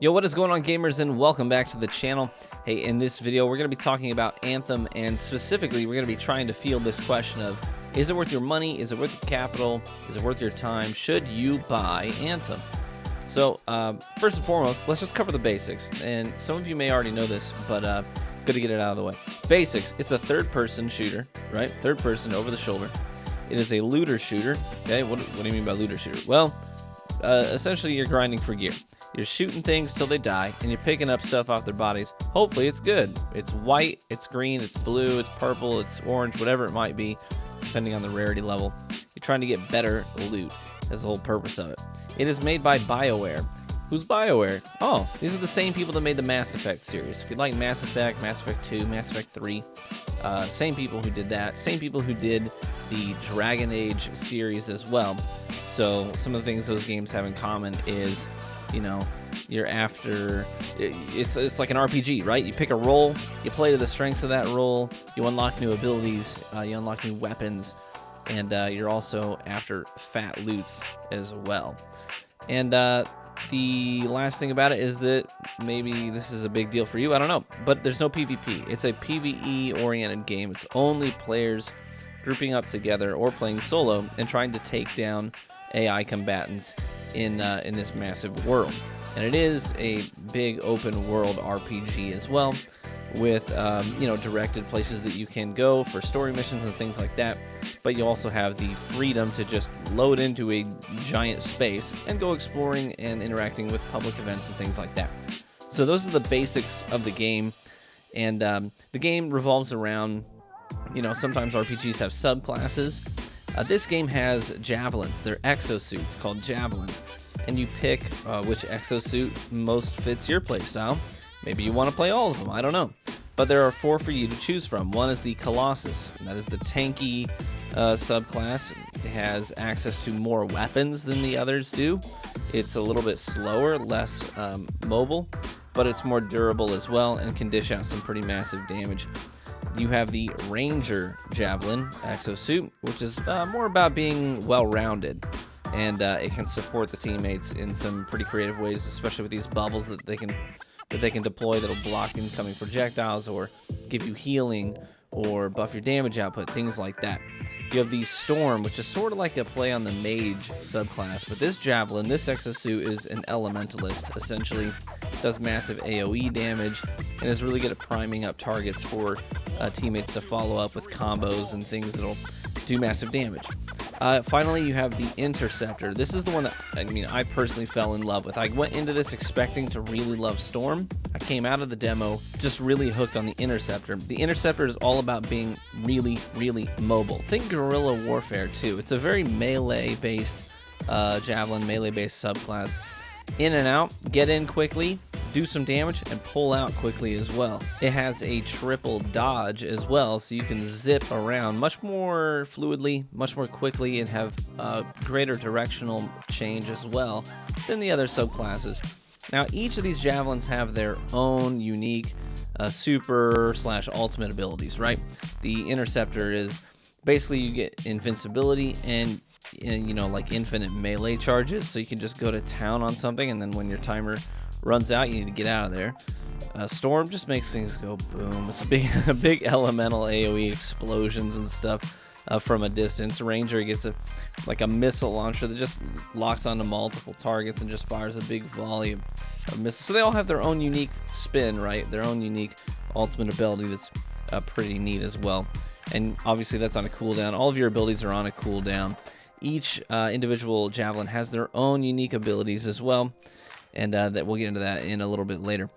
Yo, what is going on, gamers, and welcome back to the channel. Hey, in this video, we're going to be talking about Anthem, and specifically, we're going to be trying to field this question of, is it worth your money? Is it worth your capital? Is it worth your time? Should you buy Anthem? So, first and foremost, let's just cover the basics, and some of you may already know this, but good to get it out of the way. Basics, it's a third-person shooter, right? Third person, over the shoulder. It is a looter shooter, okay? What do you mean by looter shooter? Well, essentially, you're grinding for gear. You're shooting things till they die, and you're picking up stuff off their bodies. Hopefully it's good. It's white, it's green, it's blue, it's purple, it's orange, whatever it might be, depending on the rarity level. You're trying to get better loot. That's the whole purpose of it. It is made by BioWare. Who's BioWare? Oh, these are the same people that made the Mass Effect series. If you like Mass Effect, Mass Effect 2, Mass Effect 3, same people who did that. Same people who did the Dragon Age series as well. So some of the things those games have in common is, you know, you're after, it's like an RPG, right? You pick a role, you play to the strengths of that role, you unlock new abilities, you unlock new weapons, and you're also after fat loots as well. And the last thing about it is that maybe this is a big deal for you, I don't know, but there's no PvP. It's a PvE-oriented game. It's only players grouping up together or playing solo and trying to take down AI combatants in this massive world. And it is a big open world RPG as well, with directed places that you can go for story missions and things like that. But you also have the freedom to just load into a giant space and go exploring and interacting with public events and things like that. So those are the basics of the game, and the game revolves around, sometimes RPGs have subclasses. This game has Javelins. They're Exosuits called Javelins, and you pick which Exosuit most fits your playstyle. Maybe you want to play all of them, I don't know. But there are 4 for you to choose from. One is the Colossus, and that is the tanky subclass. It has access to more weapons than the others do. It's a little bit slower, less mobile, but it's more durable as well and can dish out some pretty massive damage. You have the Ranger Javelin Exosuit, which is more about being well-rounded, and it can support the teammates in some pretty creative ways, especially with these bubbles that they can deploy that'll block incoming projectiles or give you healing or buff your damage output, things like that. You have the Storm, which is sort of like a play on the Mage subclass, but this Javelin, this Exosuit, is an Elementalist, essentially. Does massive AoE damage and is really good at priming up targets for teammates to follow up with combos and things that'll do massive damage. Finally, you have the Interceptor. This is the one that, I personally fell in love with. I went into this expecting to really love Storm. I came out of the demo just really hooked on the Interceptor. The Interceptor is all about being really, really mobile. Think guerrilla warfare, too. It's a very melee-based Javelin, melee-based subclass. In and out, get in quickly, do some damage, and pull out quickly as well. It has a triple dodge as well, so you can zip around much more fluidly, much more quickly, and have greater directional change as well than the other subclasses. Now, each of these Javelins have their own unique super/ultimate abilities, right? The Interceptor is basically you get invincibility and like infinite melee charges, so you can just go to town on something, and then when your timer runs out, you need to get out of there. Storm just makes things go boom. It's a big elemental AoE explosions and stuff from a distance. Ranger gets a missile launcher that just locks onto multiple targets and just fires a big volley of missiles. So they all have their own unique spin, right? Their own unique ultimate ability that's pretty neat as well. And obviously that's on a cooldown. All of your abilities are on a cooldown. Each individual Javelin has their own unique abilities as well, and that we'll get into that in a little bit later.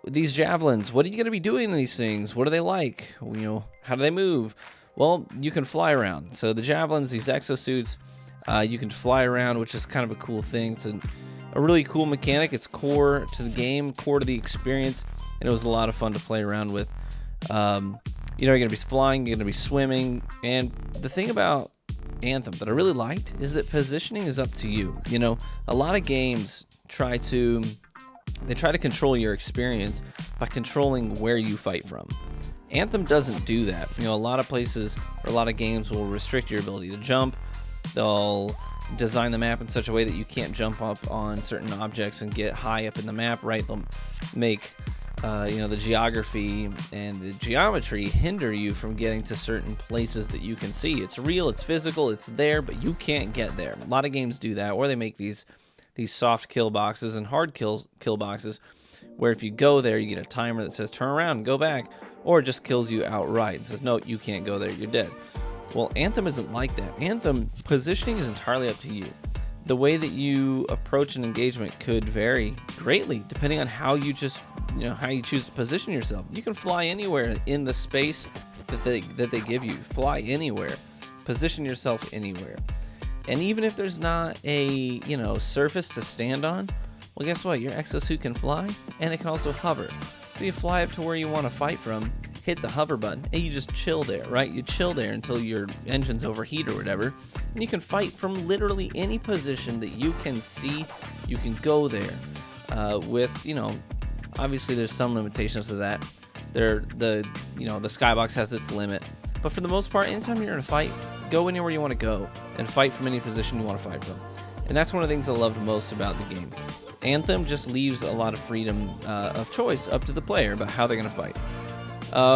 These Javelins, what are you going to be doing in these things? What are they like? How do they move? Well, you can fly around. So the Javelins, these Exosuits, you can fly around, which is kind of a cool thing. It's a really cool mechanic. It's core to the game, core to the experience, and it was a lot of fun to play around with. You're going to be flying, you're going to be swimming, and the thing about Anthem that I really liked is that positioning is up to you. A lot of games try to control your experience by controlling where you fight from. Anthem doesn't do that. A lot of places or a lot of games will restrict your ability to jump. They'll design the map in such a way that you can't jump up on certain objects and get high up in the map, right? They'll make the geography and the geometry hinder you from getting to certain places that you can see. It's real, it's physical, it's there, but you can't get there. A lot of games do that, or they make these soft kill boxes and hard kill boxes, where if you go there, you get a timer that says turn around and go back, or it just kills you outright and says, no, you can't go there, you're dead. Well, Anthem isn't like that. Anthem, positioning is entirely up to you. The way that you approach an engagement could vary greatly depending on how you choose to position yourself. You can fly anywhere in the space that they give you. Fly anywhere. Position yourself anywhere. And even if there's not a, surface to stand on, well, guess what? Your exosuit can fly, and it can also hover. So you fly up to where you want to fight from, hit the hover button, and you just chill there, right? You chill there until your engines overheat or whatever, and you can fight from literally any position that you can see. You can go there obviously there's some limitations to that. The skybox has its limit, but for the most part, anytime you're in a fight, go anywhere you want to go and fight from any position you want to fight from. And that's one of the things I loved most about the game. Anthem just leaves a lot of freedom of choice up to the player about how they're going to fight.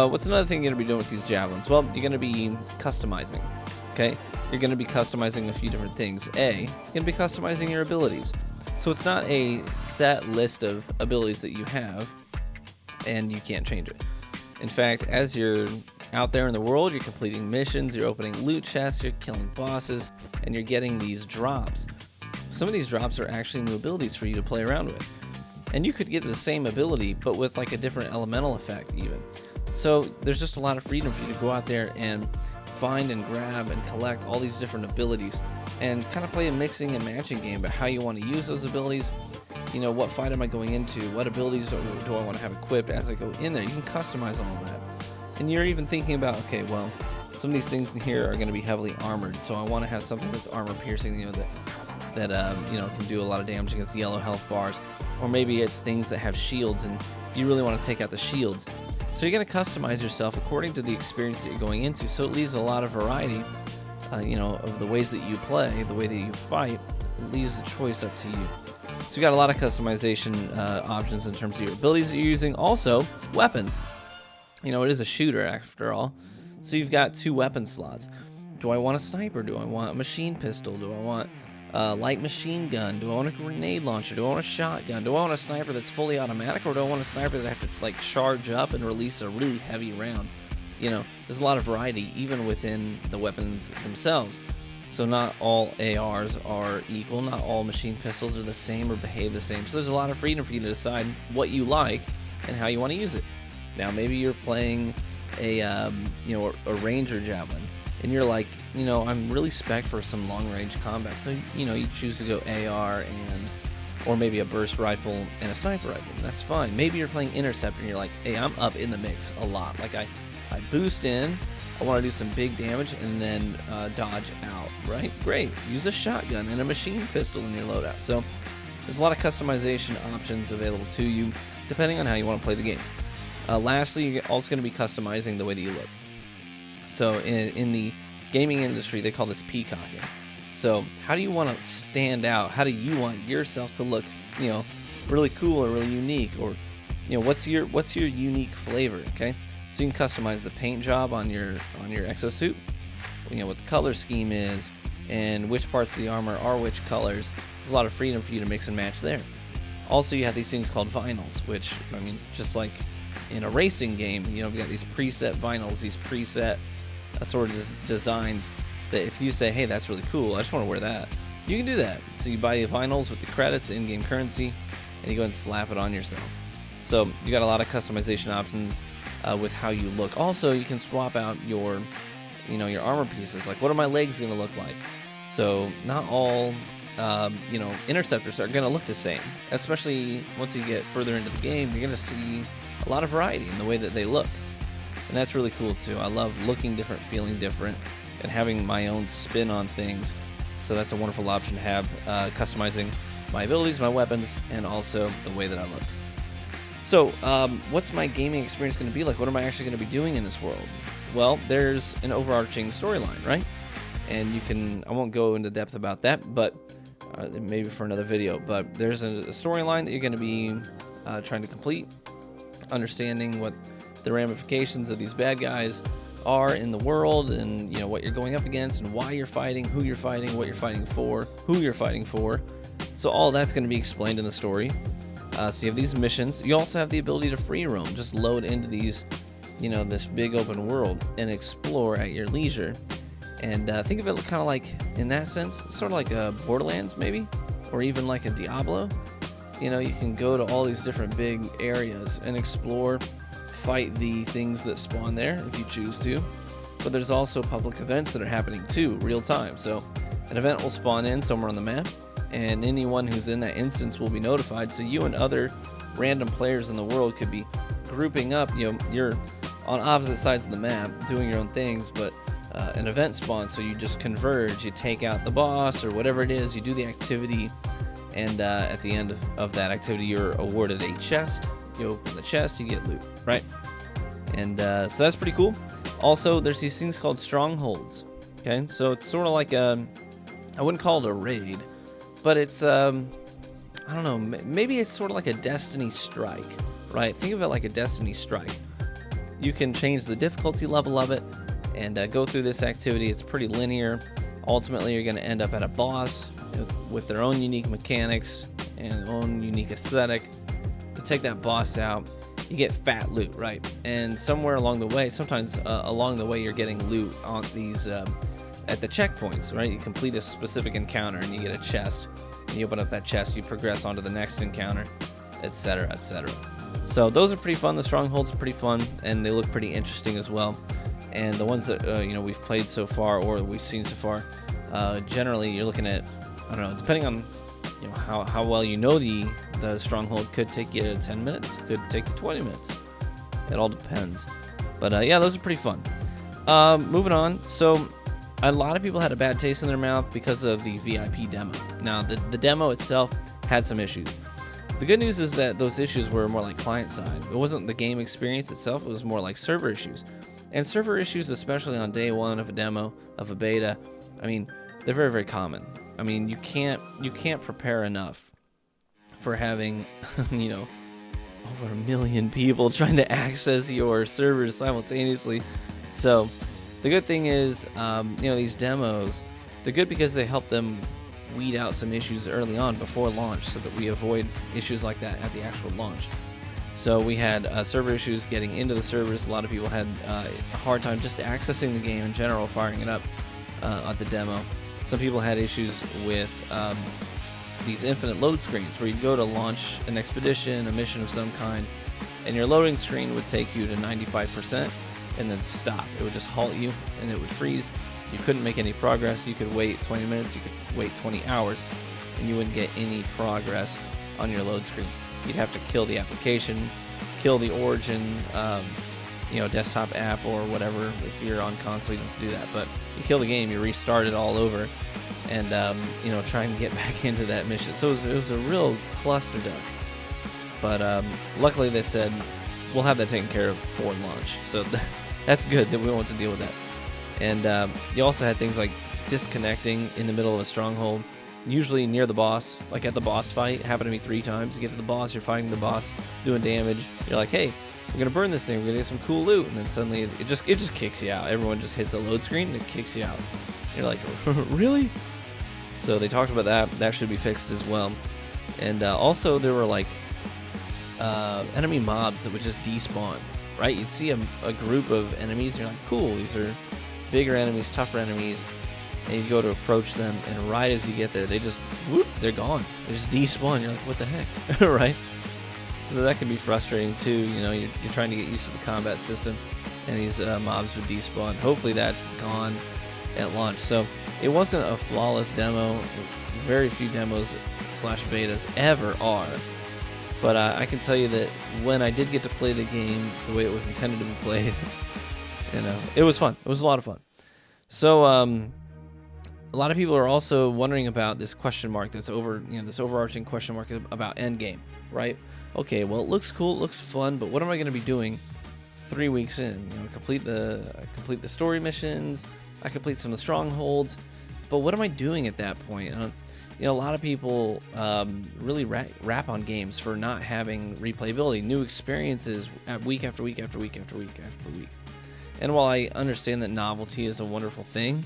What's another thing you're going to be doing with these javelins? Well, you're going to be customizing, okay? You're going to be customizing a few different things. You're going to be customizing your abilities. So it's not a set list of abilities that you have, and you can't change it. In fact, as you're out there in the world, you're completing missions, you're opening loot chests, you're killing bosses, and you're getting these drops. Some of these drops are actually new abilities for you to play around with. And you could get the same ability, but with like a different elemental effect even. So there's just a lot of freedom for you to go out there and find and grab and collect all these different abilities and kind of play a mixing and matching game about how you want to use those abilities. What fight am I going into? What abilities do I want to have equipped as I go in there? You can customize all of that. And you're even thinking about, okay, well, some of these things in here are going to be heavily armored, so I want to have something that's armor piercing, that can do a lot of damage against yellow health bars. Or maybe it's things that have shields and you really want to take out the shields. So you're going to customize yourself according to the experience that you're going into. So it leaves a lot of variety, of the ways that you play, the way that you fight. It leaves the choice up to you. So you got a lot of customization options in terms of your abilities that you're using. Also, weapons. It is a shooter after all. So you've got 2 weapon slots. Do I want a sniper? Do I want a machine pistol? Do I want light machine gun? Do I want a grenade launcher? Do I want a shotgun? Do I want a sniper that's fully automatic, or do I want a sniper that I have to charge up and release a really heavy round? There's a lot of variety even within the weapons themselves. So not all ARs are equal, not all machine pistols are the same or behave the same. So there's a lot of freedom for you to decide what you like and how you want to use it. Now maybe you're playing a ranger javelin, and you're like, I'm really spec for some long-range combat. So, you choose to go AR or maybe a burst rifle and a sniper rifle. That's fine. Maybe you're playing interceptor, and you're like, hey, I'm up in the mix a lot. Like I boost in, I want to do some big damage, and then dodge out, right? Great. Use a shotgun and a machine pistol in your loadout. So there's a lot of customization options available to you, depending on how you want to play the game. Lastly, you're also going to be customizing the way that you look. So in the gaming industry, they call this peacocking. So how do you want to stand out? How do you want yourself to look, really cool or really unique? Or, what's your unique flavor, okay? So you can customize the paint job on your exosuit, what the color scheme is, and which parts of the armor are which colors. There's a lot of freedom for you to mix and match there. Also, you have these things called vinyls, which, just like in a racing game, you've got these preset vinyls, these preset sort of designs that if you say, hey, that's really cool, I just want to wear that, you can do that. So you buy the vinyls with the credits, the in-game currency, and you go and slap it on yourself. So you got a lot of customization options with how you look. Also, you can swap out your armor pieces. Like, what are my legs going to look like? So not all interceptors are going to look the same. Especially once you get further into the game, you're going to see a lot of variety in the way that they look. And that's really cool too. I love looking different, feeling different, and having my own spin on things. So that's a wonderful option to have, customizing my abilities, my weapons, and also the way that I look. So what's my gaming experience going to be like? What am I actually going to be doing in this world? Well, there's an overarching storyline, right? and you can, I won't go into depth about that, but maybe for another video. But there's a storyline that you're going to be trying to complete, understanding what the ramifications of these bad guys are in the world, and you know what you're going up against, and why you're fighting, who you're fighting, what you're fighting for, who you're fighting for. So all that's going to be explained in the story. So you have these missions. You also have the ability to free roam, just load into these, you know, this big open world and explore at your leisure. And think of it kind of like, in that sense, sort of like a Borderlands maybe, or even like a Diablo. You know, you can go to all these different big areas and explore, fight the things that spawn there if you choose to. But there's also public events that are happening too, real time. So an event will spawn in somewhere on the map, and anyone who's in that instance will be notified. So you and other random players in the world could be grouping up. You know, you're on opposite sides of the map doing your own things, but an event spawns, so you just converge, you take out the boss or whatever it is, you do the activity, and at the end of that activity you're awarded a chest. You open the chest, you get loot, right? And so that's pretty cool. Also, there's these things called strongholds. Okay, so it's sort of like a, I wouldn't call it a raid, but it's I don't know, maybe it's sort of like a Destiny strike, right? Think of it like a Destiny strike. You can change the difficulty level of it and go through this activity. It's pretty linear. Ultimately, you're going to end up at a boss with their own unique mechanics and own unique aesthetic. You take that boss out, you get fat loot, right? And somewhere along the way, sometimes along the way, you're getting loot on these at the checkpoints, right? You complete a specific encounter and you get a chest. And you open up that chest, you progress onto the next encounter, etc., etc. So those are pretty fun. The strongholds are pretty fun, and they look pretty interesting as well. And the ones that you know, we've played so far, or we've seen so far, generally you're looking at, I don't know, depending on, you know, how well you know the stronghold, could take you 10 minutes, could take you 20 minutes. It all depends. But yeah, those are pretty fun. Moving on. So a lot of people had a bad taste in their mouth because of the VIP demo. Now the demo itself had some issues. The good news is that those issues were more like client side. It wasn't the game experience itself, it was more like server issues. And server issues, especially on day one of a demo, of a beta, I mean, they're very, very common. I mean, you can't prepare enough for having, you know, over 1 million people trying to access your servers simultaneously. So the good thing is, you know, these demos, they're good because they help them weed out some issues early on before launch, so that we avoid issues like that at the actual launch. So we had server issues getting into the servers. A lot of people had a hard time just accessing the game in general, firing it up at the demo. Some people had issues with these infinite load screens, where you go to launch an expedition, a mission of some kind, and your loading screen would take you to 95% and then stop. It would just halt you and it would freeze. You couldn't make any progress. You could wait 20 minutes, you could wait 20 hours, and you wouldn't get any progress on your load screen. You'd have to kill the application, kill the origin, you know, desktop app or whatever. If you're on console, you don't have to do that. But you kill the game, you restart it all over, and you know, try and get back into that mission. So it was a real cluster duck. But luckily they said we'll have that taken care of for launch. So that's good that we won't have to deal with that. And you also had things like disconnecting in the middle of a stronghold, usually near the boss, like at the boss fight. It happened to me 3 times. You get to the boss, you're fighting the boss, doing damage. You're like, hey, we're gonna burn this thing, we're gonna get some cool loot, and then suddenly it just kicks you out. Everyone just hits a load screen and it kicks you out. You're like, really? So they talked about that. That should be fixed as well. And also there were like enemy mobs that would just despawn, right? You'd see a group of enemies and you're like, cool, these are bigger enemies, tougher enemies, and you go to approach them, and right as you get there, they just, whoop, they're gone. They just despawn. You're like, what the heck? Right? So that can be frustrating too. You know, you're trying to get used to the combat system, and these mobs would despawn. Hopefully that's gone at launch. So it wasn't a flawless demo. Very few demos / betas ever are. But I can tell you that when I did get to play the game the way it was intended to be played, you know, it was fun. It was a lot of fun. So a lot of people are also wondering about this question mark that's over, you know, this overarching question mark about Endgame, right? Okay, well, it looks cool, it looks fun, but what am I going to be doing 3 weeks in? You know, complete the story missions, I complete some of the strongholds, but what am I doing at that point? A lot of people really rap on games for not having replayability, new experiences at week after week after week after week after week. And while I understand that novelty is a wonderful thing,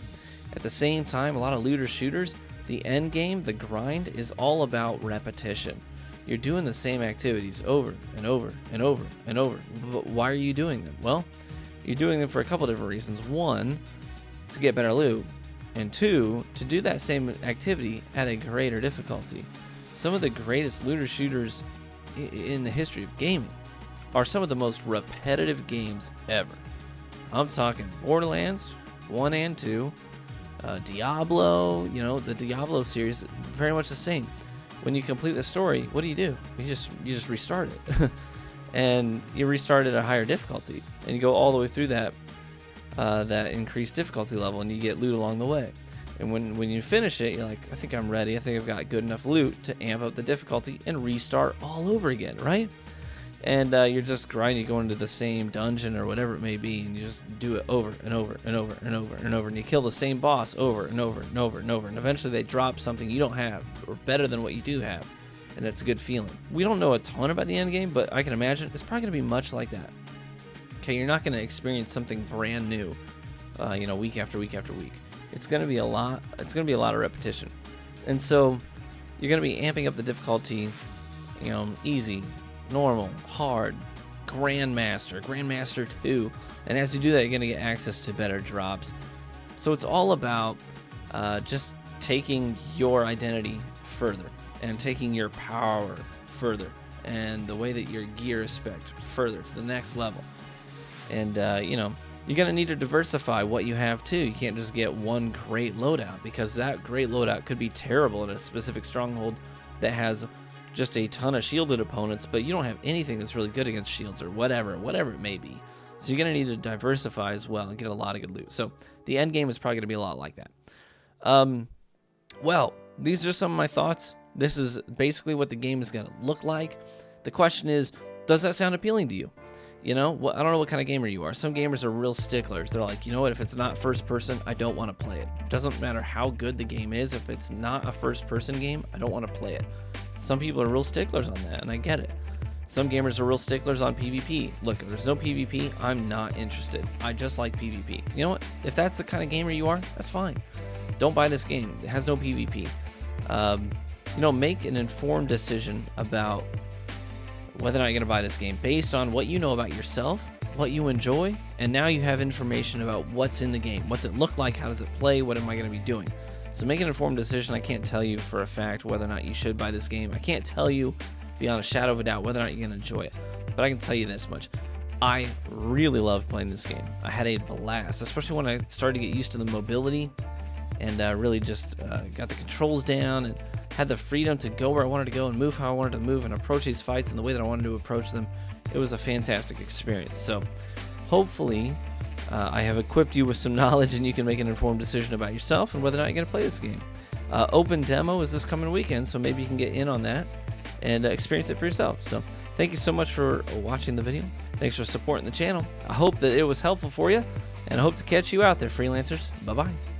at the same time, a lot of looter shooters, the end game, the grind, is all about repetition. You're doing the same activities over and over and over and over. But why are you doing them? Well, you're doing them for a couple different reasons. One, to get better loot. And two, to do that same activity at a greater difficulty. Some of the greatest looter shooters in the history of gaming are some of the most repetitive games ever. I'm talking Borderlands 1 and 2, Diablo. The Diablo series, very much the same. When you complete the story, what do? You just restart it, and you restart it at a higher difficulty, and you go all the way through that increased difficulty level, and you get loot along the way. And when you finish it, you're like, I think I'm ready. I think I've got good enough loot to amp up the difficulty and restart all over again, right? And you're just grinding, going into the same dungeon or whatever it may be, and you just do it over and over and over and over and over, and you kill the same boss over and over and over and over, and eventually they drop something you don't have, or better than what you do have, and that's a good feeling. We don't know a ton about the end game, but I can imagine it's probably going to be much like that. Okay, you're not going to experience something brand new, week after week after week. It's going to be a lot. It's going to be a lot of repetition, and so you're going to be amping up the difficulty, easy, normal, hard, Grandmaster 2, and as you do that, you're going to get access to better drops. So it's all about just taking your identity further, and taking your power further, and the way that your gear is spec'd further to the next level. And you're going to need to diversify what you have too. You can't just get one great loadout, because that great loadout could be terrible in a specific stronghold that has just a ton of shielded opponents, but you don't have anything that's really good against shields or whatever it may be. So you're going to need to diversify as well and get a lot of good loot. So the end game is probably going to be a lot like that. Well, these are some of my thoughts. This is basically what the game is going to look like. The question is, does that sound appealing to you? I don't know what kind of gamer you are. Some gamers are real sticklers. They're like, if it's not first person, I don't want to play it. It doesn't matter how good the game is. If it's not a first person game, I don't want to play it. Some people are real sticklers on that, and I get it. Some gamers are real sticklers on PvP. Look, if there's no PvP, I'm not interested. I just like PvP. You know what? If that's the kind of gamer you are, that's fine. Don't buy this game. It has no PvP. Make an informed decision about whether or not you're going to buy this game based on what you know about yourself, what you enjoy, and now you have information about what's in the game. What's it look like? How does it play? What am I going to be doing? So make an informed decision. I can't tell you for a fact whether or not you should buy this game. I can't tell you beyond a shadow of a doubt whether or not you're going to enjoy it. But I can tell you this much. I really loved playing this game. I had a blast, especially when I started to get used to the mobility and really just got the controls down and had the freedom to go where I wanted to go and move how I wanted to move and approach these fights in the way that I wanted to approach them. It was a fantastic experience. So hopefully I have equipped you with some knowledge and you can make an informed decision about yourself and whether or not you're going to play this game. Open demo is this coming weekend, so maybe you can get in on that and experience it for yourself. So thank you so much for watching the video. Thanks for supporting the channel. I hope that it was helpful for you, and I hope to catch you out there, freelancers. Bye-bye.